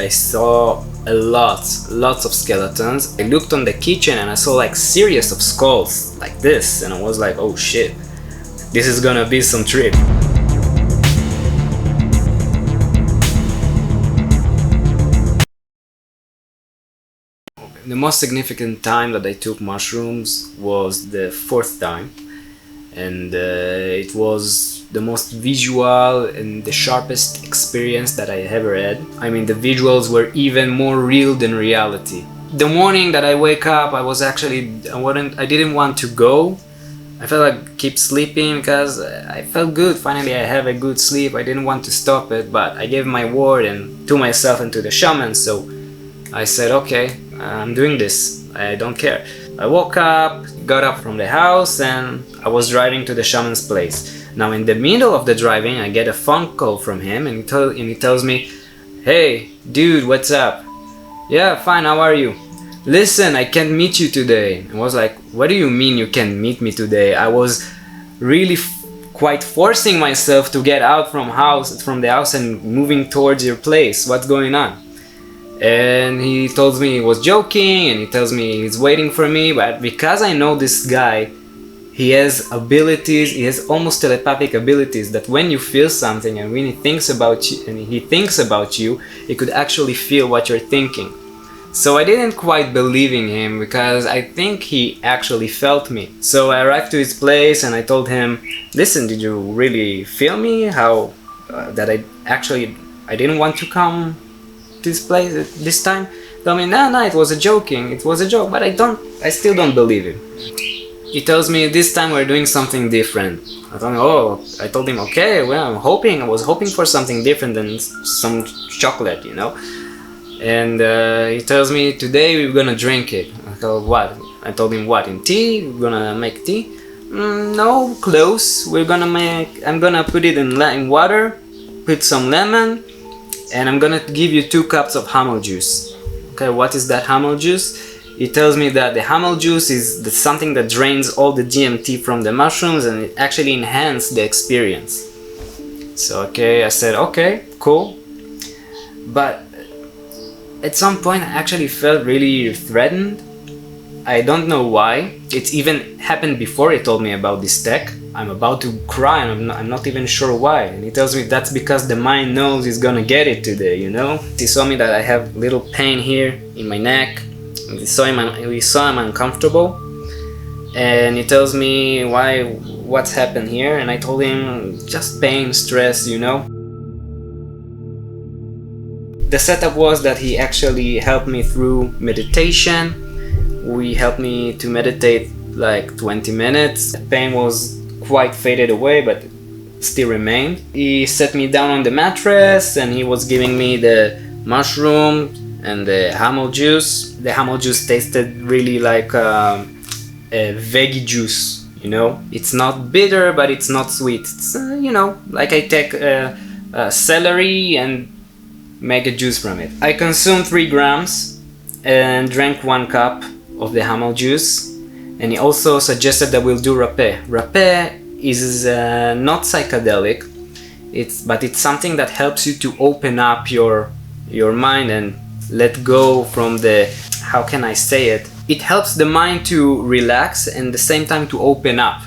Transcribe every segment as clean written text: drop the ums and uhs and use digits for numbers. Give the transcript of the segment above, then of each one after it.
I saw lots of skeletons. I looked on the kitchen and I saw like series of skulls like this, and I was like, oh shit, this is gonna be some trip. The most significant time that I took mushrooms was the fourth time, and it was the most visual and the sharpest experience that I ever had. I mean, the visuals were even more real than reality. The morning that I wake up, I didn't want to go. I felt like keep sleeping because I felt good. Finally, I have a good sleep. I didn't want to stop it, but I gave my word and to myself and to the shaman. So I said, okay, I'm doing this. I don't care. I woke up, got up from the house, and I was driving to the shaman's place. Now, in the middle of the driving, I get a phone call from him, and he tells me, "Hey, dude, what's up? Yeah, fine. How are you? Listen, I can't meet you today." I was like, "What do you mean you can't meet me today?" I was really quite forcing myself to get out from the house and moving towards your place. What's going on? And he told me he was joking, and he tells me he's waiting for me, but because I know this guy, he has abilities, he has almost telepathic abilities that when you feel something and when he thinks about you, he could actually feel what you're thinking. So I didn't quite believe in him because I think he actually felt me. So I arrived to his place and I told him, "Listen, did you really feel me? How that I didn't want to come this place this time?" Told me, no, it was a joke, but I still don't believe him. He tells me this time we're doing something different. I told him, okay, well, I was hoping for something different than some chocolate, you know. And he tells me today we're gonna drink it. I told him what, in tea? We're gonna make tea? No, close. I'm gonna put it in water, put some lemon, and I'm gonna give you 2 cups of hamel juice. Okay, what is that hamel juice? He tells me that the hamel juice is something that drains all the DMT from the mushrooms and it actually enhances the experience. So okay, I said okay, cool. But at some point I actually felt really threatened. I don't know why. It even happened before he told me about this tech. I'm about to cry and I'm not even sure why. And he tells me that's because the mind knows he's gonna get it today, you know? He saw me that I have little pain here in my neck. We saw him uncomfortable. And he tells me what's happened here. And I told him just pain, stress, you know? The setup was that he actually helped me through meditation. We helped me to meditate like 20 minutes. The pain was quite faded away, but still remained. He set me down on the mattress and he was giving me the mushroom and the hamel juice. The hamel juice tasted really like a veggie juice, you know? It's not bitter, but it's not sweet. It's, you know, like I take celery and make a juice from it. I consumed 3 grams and drank 1 cup of the hamel juice. And he also suggested that we'll do rapé. Rapé is not psychedelic, but it's something that helps you to open up your mind and let go from how can I say it? It helps the mind to relax and at the same time to open up.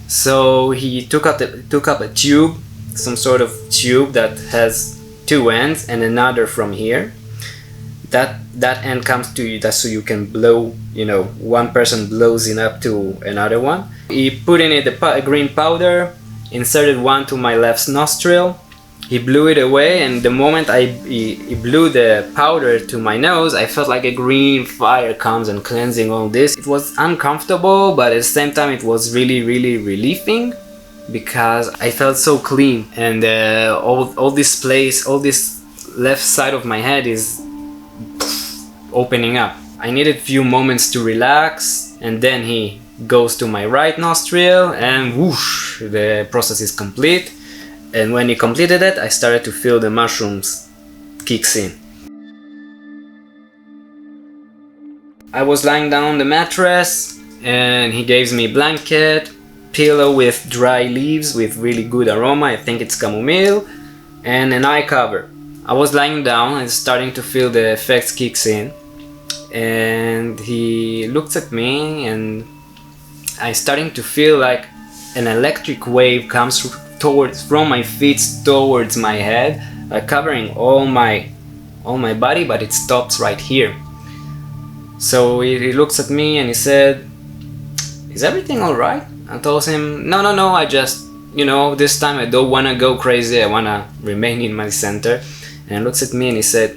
So he took up a tube, some sort of tube that has 2 ends and another from here. That end comes to you, that's so you can blow, you know, one person blows it up to another one. He put in it a green powder, inserted one to my left nostril. He blew it away, and the moment he blew the powder to my nose, I felt like a green fire comes and cleansing all this. It was uncomfortable, but at the same time it was really, really relieving because I felt so clean, and all this place, all this left side of my head is opening up. I needed few moments to relax, and then he goes to my right nostril and whoosh, the process is complete. And when he completed it, I started to feel the mushrooms kicks in. I was lying down on the mattress and he gives me a blanket, pillow with dry leaves with really good aroma, I think it's chamomile, and an eye cover. I was lying down and starting to feel the effects kicks in, and he looked at me, and I starting to feel like an electric wave comes from my feet towards my head, covering all my body, but it stops right here. So he looks at me and he said, "Is everything alright?" I told him, no, I just, this time I don't wanna go crazy, I wanna remain in my center. And he looks at me and he said,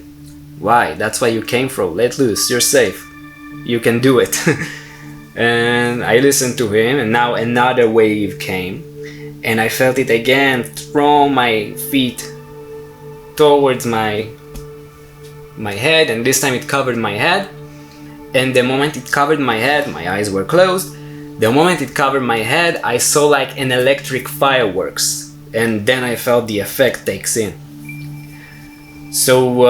"Why? That's why you came from. Let loose, you're safe. You can do it." And I listened to him, and now another wave came, and I felt it again from my feet towards my head, and this time it covered my head. And the moment it covered my head, my eyes were closed. The moment it covered my head, I saw like an electric fireworks, and then I felt the effect takes in. So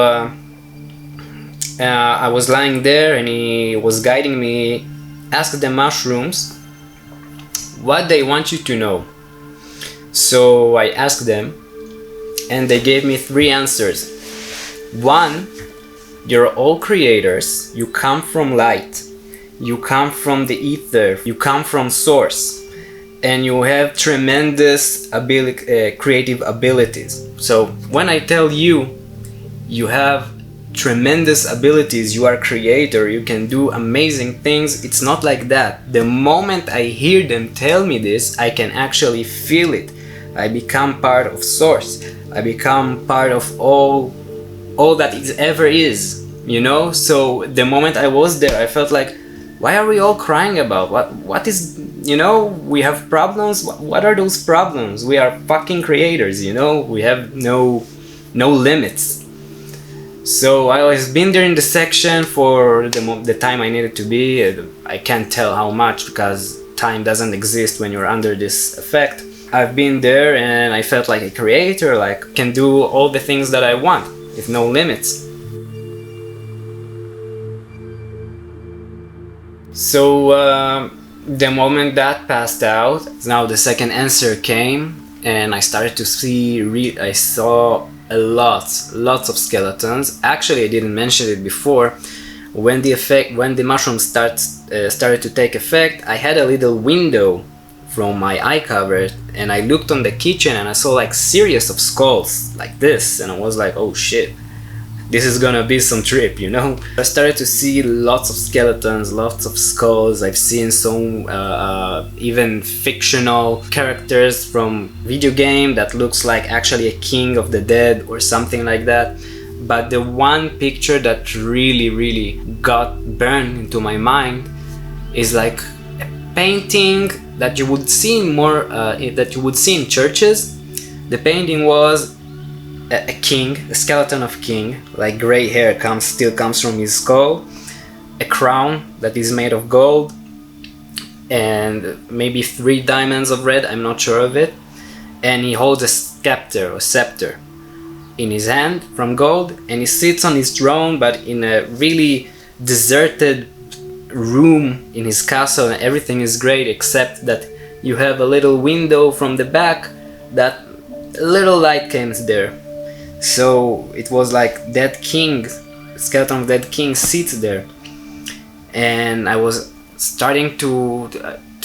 I was lying there, and he was guiding me. Ask the mushrooms what they want you to know. So I asked them, and they gave me 3 answers. 1, you're all creators, you come from light, you come from the ether, you come from source, and you have tremendous creative abilities. So when I tell you, you have tremendous abilities, you are a creator, you can do amazing things, it's not like that. The moment I hear them tell me this, I can actually feel it. I become part of source, I become part of all that ever is, So the moment I was there, I felt like, why are we all crying about? What is, we have problems? What are those problems? We are fucking creators, we have no limits. So I was been there in the section for the time I needed to be. I can't tell how much, because time doesn't exist when you're under this effect. I've been there and I felt like a creator, like can do all the things that I want with no limits. So the moment that passed out, now the second answer came, and I started to see, I saw lots of skeletons. Actually, I didn't mention it before. When the mushroom started to take effect, I had a little window from my eye cover, and I looked on the kitchen and I saw like series of skulls like this, and I was like, oh shit, this is gonna be some trip, I started to see lots of skeletons, lots of skulls. I've seen some even fictional characters from video game that looks like actually a king of the dead or something like that. But the one picture that really got burned into my mind is like a painting that you would see in churches. The painting was a king, a skeleton of king, like gray hair still comes from his skull, a crown that is made of gold, and maybe 3 diamonds of red, I'm not sure of it, and he holds a scepter in his hand from gold, and he sits on his throne, but in a really deserted room in his castle, and everything is great except that you have a little window from the back that a little light comes there. So it was like dead king, skeleton of dead king sits there, and I was starting to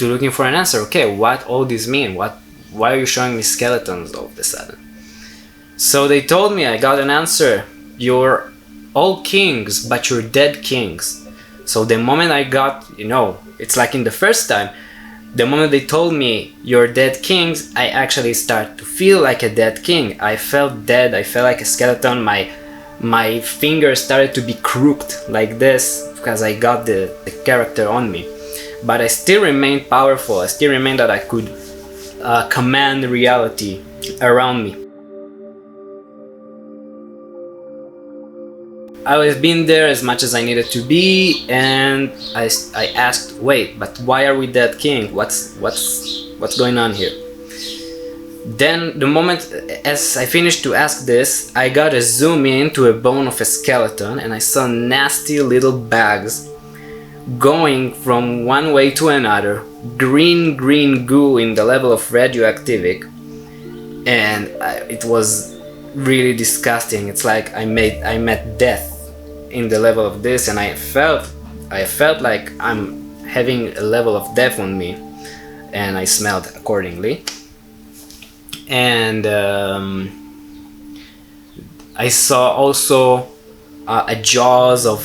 looking for an answer. Okay, what all this mean? Why are you showing me skeletons all of a sudden? So they told me, I got an answer. You're all kings, but you're dead kings. So the moment I got, it's like in the first time, the moment they told me you're dead kings, I actually start to feel like a dead king. I felt dead, I felt like a skeleton, my fingers started to be crooked like this because I got the character on me. But I still remained powerful, I still remained that I could command reality around me. I was been there as much as I needed to be, and I asked, wait, but why are we dead king? What's going on here? Then the moment as I finished to ask this, I got a zoom in to a bone of a skeleton, and I saw nasty little bags going from one way to another, green goo in the level of radioactivity, and it was really disgusting. It's like I met death in the level of this, and I felt like I'm having a level of death on me, and I smelled accordingly. And I saw also a jaws of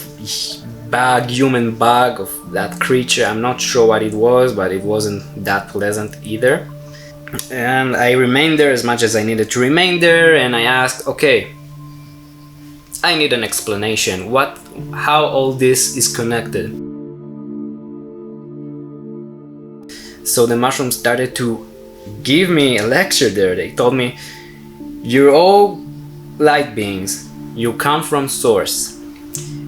human bug of that creature. I'm not sure what it was, but it wasn't that pleasant either. And I remained there as much as I needed to remain there, and I asked, okay, I need an explanation. How all this is connected. So the mushrooms started to give me a lecture there. They told me, you're all light beings. You come from source.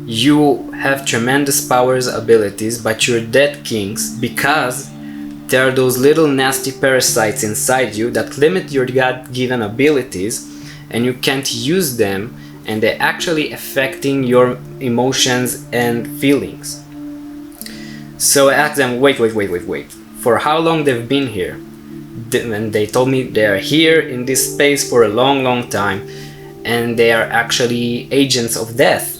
You have tremendous powers, abilities, but you're dead kings because there are those little nasty parasites inside you that limit your God-given abilities, and you can't use them, and they're actually affecting your emotions and feelings. So I asked them, wait. For how long they've been here? And they told me they are here in this space for a long time, and they are actually agents of death.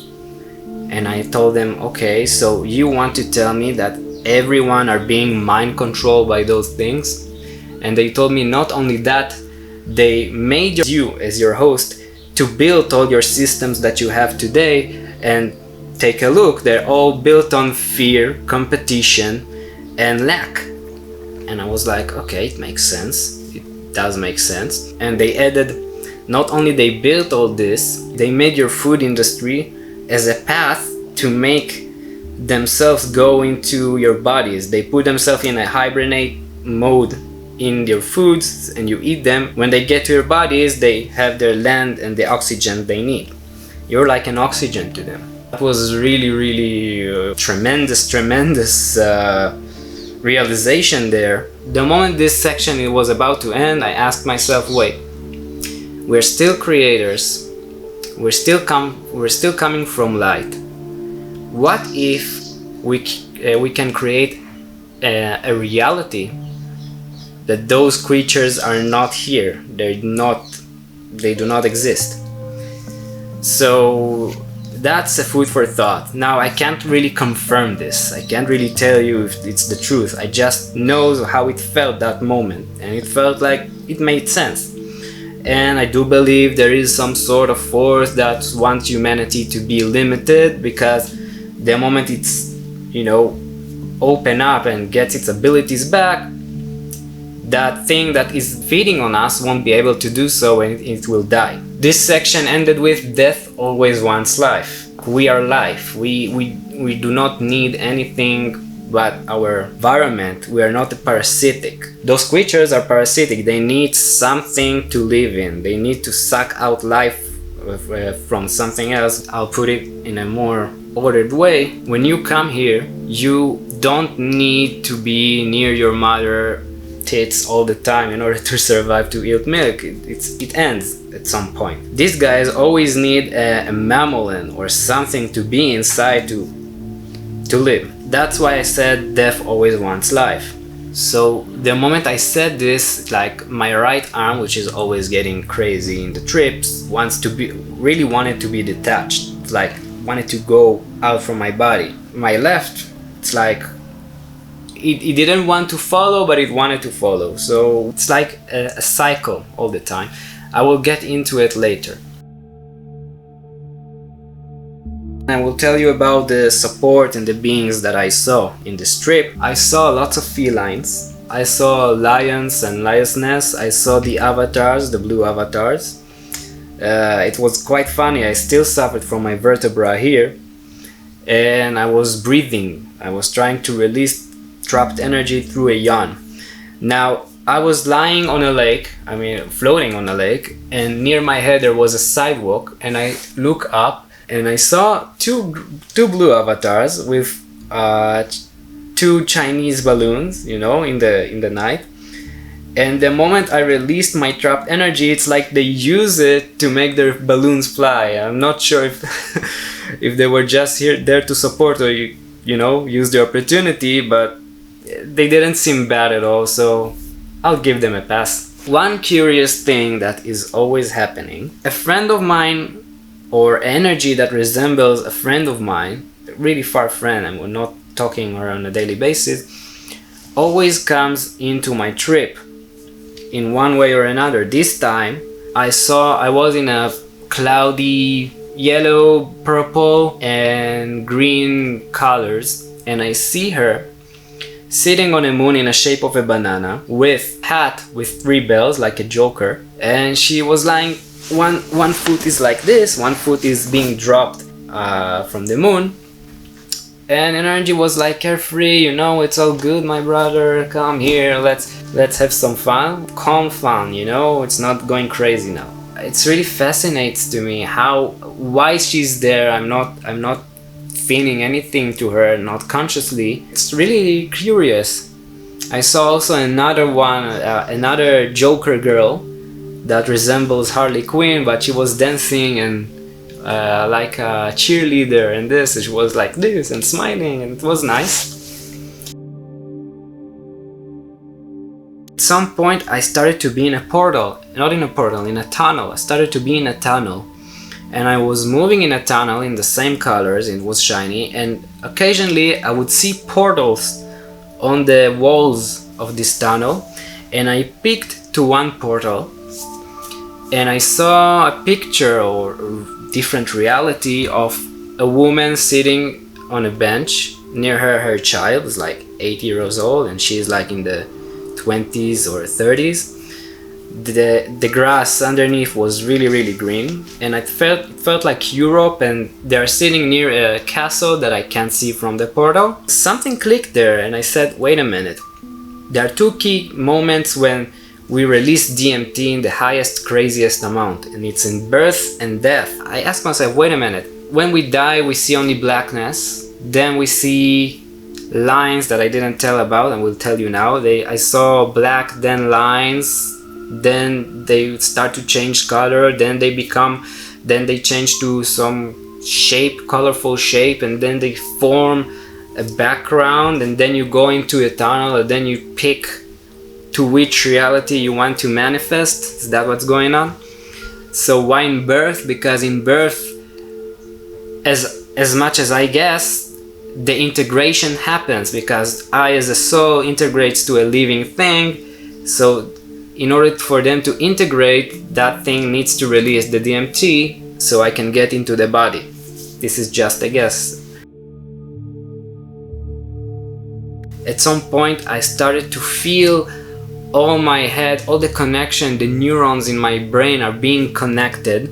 And I told them, okay, so you want to tell me that everyone are being mind controlled by those things? And they told me not only that, they made you as your host to build all your systems that you have today, and take a look, they're all built on fear, competition, and lack. And I was like, okay, it makes sense. It does make sense. And they added, not only they built all this, they made your food industry as a path to make themselves go into your bodies. They put themselves in a hibernate mode in your foods, and you eat them. When they get to your bodies, they have their land and the oxygen they need. You're like an oxygen to them. That was really tremendous realization there. The moment this section it was about to end, I asked myself, wait, we're still creators, we're still coming from light. What if we can create a reality that those creatures are not here, they do not exist? So that's a food for thought. Now I can't really confirm this, I can't really tell you if it's the truth. I just know how it felt that moment, and it felt like it made sense. And I do believe there is some sort of force that wants humanity to be limited, because the moment it's, open up and gets its abilities back, that thing that is feeding on us won't be able to do so, and it will die. This section ended with death always wants life. We are life. We do not need anything but our environment. We are not parasitic. Those creatures are parasitic. They need something to live in. They need to suck out life from something else. I'll put it in a more ordered way. When you come here, you don't need to be near your mother tits all the time in order to survive to yield milk. It ends at some point. These guys always need a mammalian or something to be inside to live. That's why I said death always wants life. So the moment I said this, like my right arm, which is always getting crazy in the trips, really wanted to be detached. It's like wanted to go out from my body. My left, it's like it didn't want to follow, but it wanted to follow. So it's like a cycle all the time. I will get into it later. I will tell you about the support and the beings that I saw in this trip. I saw lots of felines. I saw lions and lioness. I saw the avatars, the blue avatars. It was quite funny. I still suffered from my vertebra here, and I was breathing. I was trying to release trapped energy through a yawn. Now I was lying on a lake, floating on a lake, and near my head there was a sidewalk, and I look up and I saw two blue avatars with two Chinese balloons, in the night. And the moment I released my trapped energy, it's like they use it to make their balloons fly. I'm not sure if if they were just there to support or use the opportunity, but they didn't seem bad at all, so I'll give them a pass. One curious thing that is always happening, a friend of mine or energy that resembles a friend of mine, a really far friend, and we're not talking on a daily basis, always comes into my trip in one way or another. This time I was in a cloudy yellow, purple and green colors, and I see her sitting on a moon in the shape of a banana with hat with 3 bells like a joker, and she was lying, one foot is like this, one foot is being dropped from the moon, and energy was like carefree, you know, it's all good my brother, come here, let's have some fun, calm fun, you know, it's not going crazy now. It's really fascinates to me why she's there. I'm not feeling anything to her, not consciously. It's really curious. I saw also another one, another Joker girl that resembles Harley Quinn, but she was dancing and like a cheerleader and this, she was like this and smiling, and it was nice. At some point I started to be in a portal, not in a portal, in a tunnel. I started to be in a tunnel, and I was moving in a tunnel in the same colors, it was shiny, and occasionally I would see portals on the walls of this tunnel, and I picked to one portal and I saw a picture or different reality of a woman sitting on a bench. Near her child is like 8 years old and she's like in the 20s or 30s. The grass underneath was really green, and it felt like Europe, and they're sitting near a castle that I can't see from the portal. Something clicked there and I said, wait a minute, there are 2 key moments when we release DMT in the highest, craziest amount, and it's in birth and death. I asked myself, wait a minute, when we die we see only blackness, then we see lines that I didn't tell about and will tell you now. I saw black, then lines, then they start to change color, then they change to some shape, colorful shape, and then they form a background, and then you go into a tunnel, and then you pick to which reality you want to manifest. Is that what's going on? So why in birth? Because in birth, as much as I guess, the integration happens because I as a soul integrates to a living thing. So in order for them to integrate, that thing needs to release the DMT so I can get into the body. This is just a guess. At some point I started to feel all my head, all the connection, the neurons in my brain are being connected.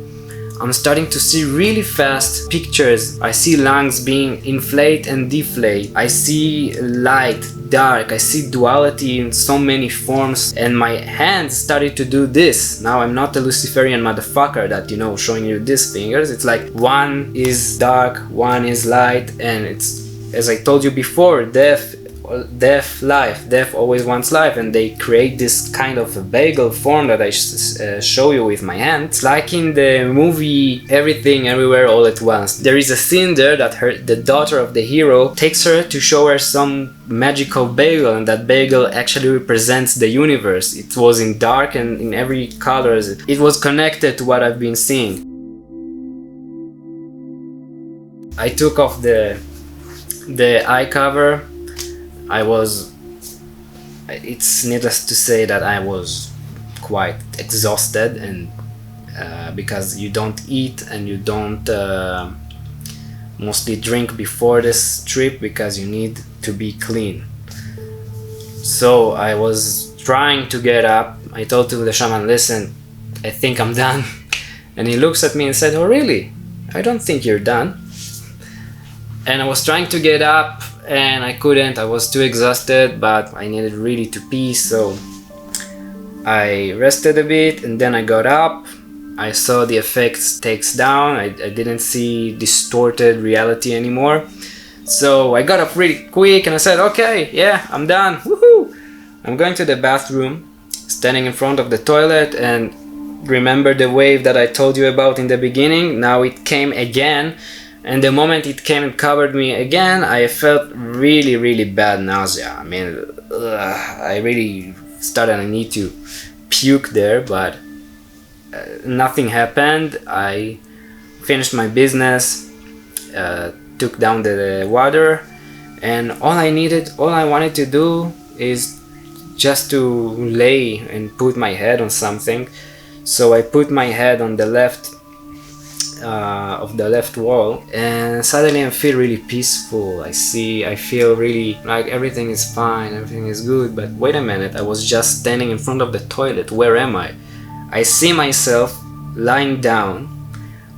I'm starting to see really fast pictures. I see lungs being inflate and deflate. I see light, dark. I see duality in so many forms, and my hands started to do this. Now I'm not a Luciferian motherfucker that, you know, showing you these fingers. It's like one is dark, one is light, and it's, as I told you before, death, life. Death always wants life, and they create this kind of a bagel form that I show you with my hand. It's like in the movie Everything Everywhere All at Once. There is a scene there that the daughter of the hero takes her to show her some magical bagel, and that bagel actually represents the universe. It was in dark and in every colors. It was connected to what I've been seeing. I took off the eye cover. It's needless to say that I was quite exhausted, and because you don't eat and you don't mostly drink before this trip because you need to be clean. So I was trying to get up. I told to the shaman, listen, I think I'm done. And he looks at me and said, oh really? I don't think you're done. And I was trying to get up and I couldn't. I was too exhausted, but I needed really to pee, so I rested a bit and then I got up. I saw the effects takes down. I didn't see distorted reality anymore. So I got up really quick and I said, okay, yeah, I'm done. Woohoo! I'm going to the bathroom, standing in front of the toilet, and remember the wave that I told you about in the beginning? Now it came again. And the moment it came and covered me again, I felt really bad nausea. I mean, I really started, I need to puke there, but nothing happened. I finished my business, took down the water, and all I wanted to do is just to lay and put my head on something. So I put my head on the left of the left wall, and suddenly I feel really peaceful. I feel really like everything is fine, everything is good. But wait a minute, I was just standing in front of the toilet. Where am I? I see myself lying down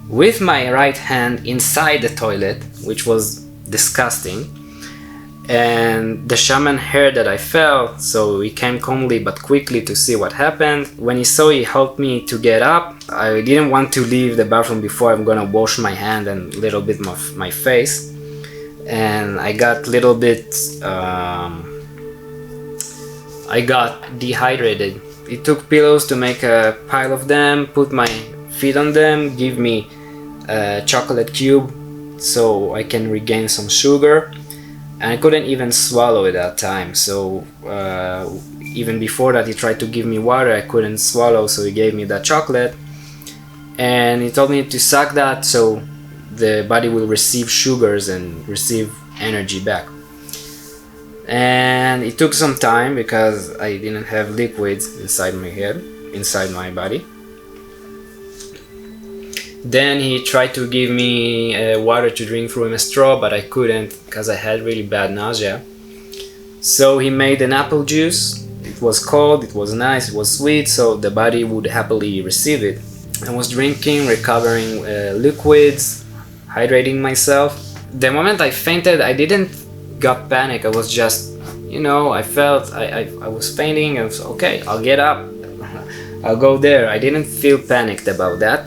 with my right hand inside the toilet, which was disgusting. And the shaman heard that I fell, so he came calmly but quickly to see what happened. When he saw, he helped me to get up. I didn't want to leave the bathroom before I'm gonna wash my hand and a little bit of my face. And I got a little bit, I got dehydrated. He took pillows to make a pile of them, put my feet on them, give me a chocolate cube so I can regain some sugar. And I couldn't even swallow at that time, so even before that he tried to give me water, I couldn't swallow, so he gave me that chocolate. And he told me to suck that so the body will receive sugars and receive energy back. And it took some time because I didn't have liquids inside my head, inside my body. Then he tried to give me water to drink through a straw, but I couldn't because I had really bad nausea. So he made an apple juice. It was cold, it was nice, it was sweet, so the body would happily receive it. I was drinking, recovering liquids, hydrating myself. The moment I fainted, I didn't got panic. I was just, I felt I was fainting. I was okay, I'll get up, I'll go there. I didn't feel panicked about that.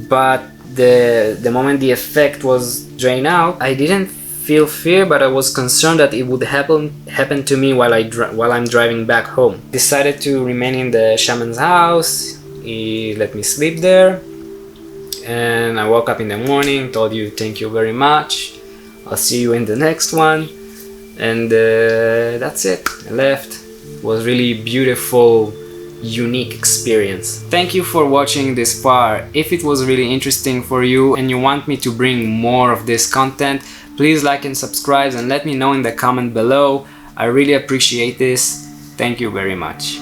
But the moment the effect was drained out, I didn't feel fear, but I was concerned that it would happen to me while I'm driving back home. Decided to remain in the shaman's house. He let me sleep there, and I woke up in the morning, told you thank you very much, I'll see you in the next one, and that's it. I left. It was really beautiful, unique experience. Thank you for watching this part. If it was really interesting for you and you want me to bring more of this content, please like and subscribe and let me know in the comment below. I really appreciate this. Thank you very much.